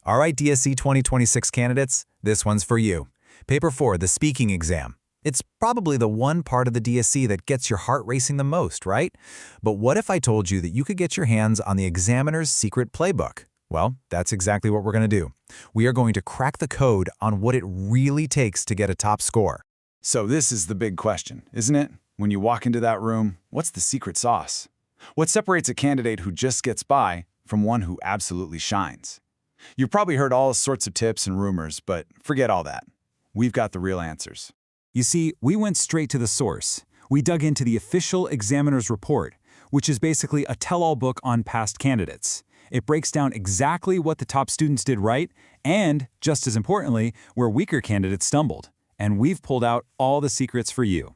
All right, DSE 2026 candidates, this one's for you. Paper 4, the speaking exam. It's probably the one part of the DSE that gets your heart racing the most, right? But what if I told you that you could get your hands on the examiner's secret playbook? Well, that's exactly what we're going to do. We are going to crack the code on what it really takes to get a top score. So this is the big question, isn't it? When you walk into that room, what's the secret sauce? What separates a candidate who just gets by from one who absolutely shines? You've probably heard all sorts of tips and rumors, but forget all that. We've got the real answers. You see, we went straight to the source. We dug into the official examiner's report, which is basically a tell-all book on past candidates. It breaks down exactly what the top students did right and, just as importantly, where weaker candidates stumbled. And we've pulled out all the secrets for you.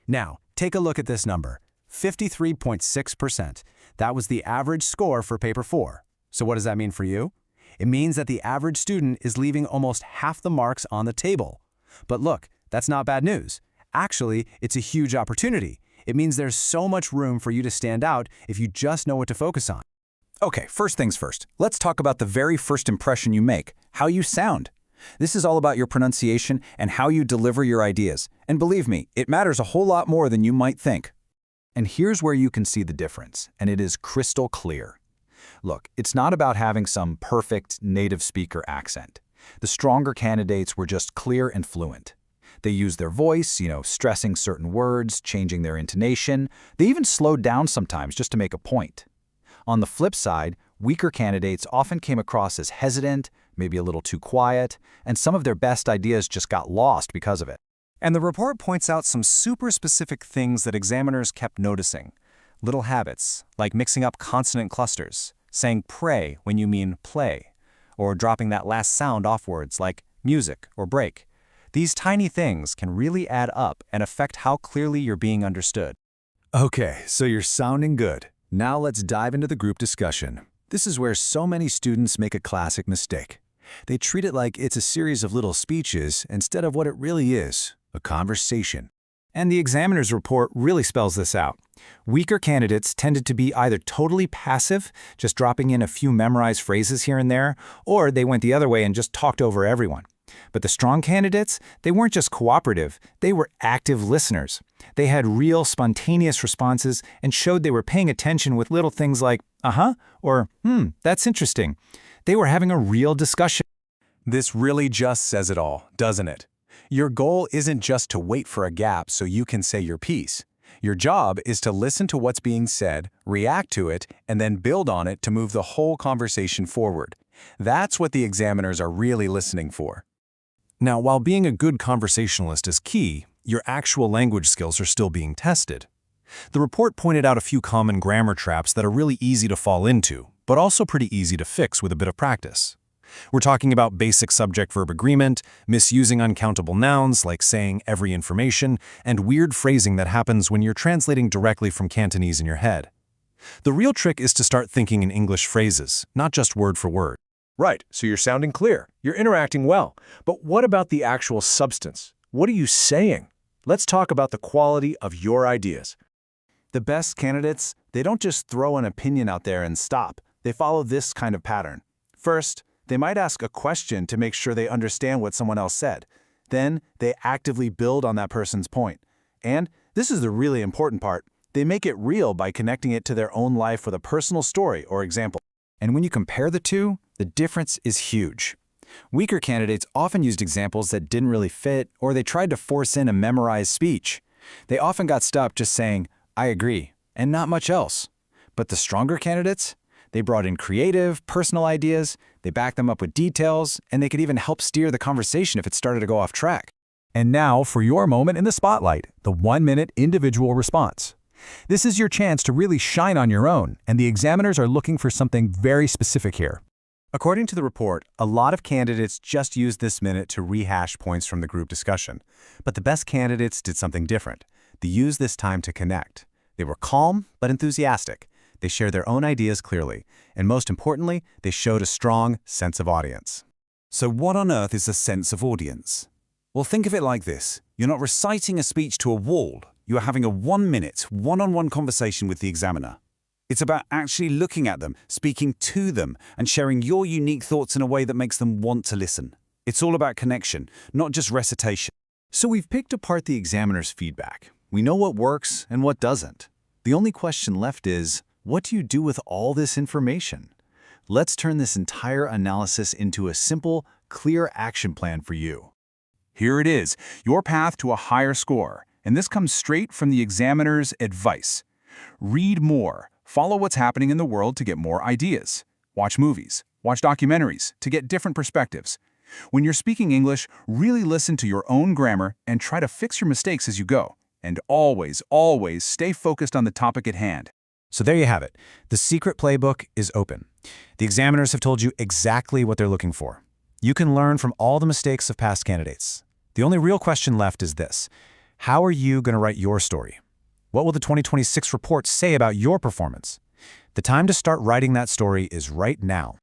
Now, take a look at this number, 53.6%. That was the average score for Paper 4. So what does that mean for you? It means that the average student is leaving almost half the marks on the table. But look, that's not bad news. Actually, it's a huge opportunity. It means there's so much room for you to stand out if you just know what to focus on. Okay, first things first. Let's talk about the very first impression you make, how you sound. This is all about your pronunciation and how you deliver your ideas. And believe me, it matters a whole lot more than you might think. And here's where you can see the difference, and it is crystal clear. Look, it's not about having some perfect native speaker accent. The stronger candidates were just clear and fluent. They used their voice, stressing certain words, changing their intonation. They even slowed down sometimes just to make a point. On the flip side, weaker candidates often came across as hesitant, maybe a little too quiet, and some of their best ideas just got lost because of it. And the report points out some super specific things that examiners kept noticing. Little habits, like mixing up consonant clusters, saying pray when you mean play, or dropping that last sound off words like music or break. These tiny things can really add up and affect how clearly you're being understood. Okay, so you're sounding good. Now let's dive into the group discussion. This is where so many students make a classic mistake. They treat it like it's a series of little speeches instead of what it really is, a conversation. And the examiner's report really spells this out. Weaker candidates tended to be either totally passive, just dropping in a few memorized phrases here and there, or they went the other way and just talked over everyone. But the strong candidates, they weren't just cooperative, they were active listeners. They had real, spontaneous responses and showed they were paying attention with little things like, uh-huh, or, that's interesting. They were having a real discussion. This really just says it all, doesn't it? Your goal isn't just to wait for a gap so you can say your piece. Your job is to listen to what's being said, react to it, and then build on it to move the whole conversation forward. That's what the examiners are really listening for. Now, while being a good conversationalist is key, your actual language skills are still being tested. The report pointed out a few common grammar traps that are really easy to fall into, but also pretty easy to fix with a bit of practice. We're talking about basic subject-verb agreement, misusing uncountable nouns like saying every information, and weird phrasing that happens when you're translating directly from Cantonese in your head. The real trick is to start thinking in English phrases, not just word for word. Right, so you're sounding clear, you're interacting well. But what about the actual substance? What are you saying? Let's talk about the quality of your ideas. The best candidates, they don't just throw an opinion out there and stop. They follow this kind of pattern. First, they might ask a question to make sure they understand what someone else said. Then, they actively build on that person's point. And, this is the really important part, they make it real by connecting it to their own life with a personal story or example. And when you compare the two, the difference is huge. Weaker candidates often used examples that didn't really fit, or they tried to force in a memorized speech. They often got stopped just saying, I agree, and not much else. But the stronger candidates, they brought in creative, personal ideas, they backed them up with details, and they could even help steer the conversation if it started to go off track. And now for your moment in the spotlight, the 1-minute individual response. This is your chance to really shine on your own, and the examiners are looking for something very specific here. According to the report, a lot of candidates just used this minute to rehash points from the group discussion. But the best candidates did something different. They used this time to connect. They were calm but enthusiastic. They shared their own ideas clearly, and most importantly, they showed a strong sense of audience. So what on earth is a sense of audience? Well, think of it like this. You're not reciting a speech to a wall. You are having a 1-minute, one-on-one conversation with the examiner. It's about actually looking at them, speaking to them, and sharing your unique thoughts in a way that makes them want to listen. It's all about connection, not just recitation. So we've picked apart the examiner's feedback. We know what works and what doesn't. The only question left is, what do you do with all this information? Let's turn this entire analysis into a simple, clear action plan for you. Here it is, your path to a higher score, and this comes straight from the examiner's advice. Read more, follow what's happening in the world to get more ideas. Watch movies, watch documentaries to get different perspectives. When you're speaking English, really listen to your own grammar and try to fix your mistakes as you go. And always, always stay focused on the topic at hand. So there you have it. The secret playbook is open. The examiners have told you exactly what they're looking for. You can learn from all the mistakes of past candidates. The only real question left is this: how are you going to write your story? What will the 2026 report say about your performance? The time to start writing that story is right now.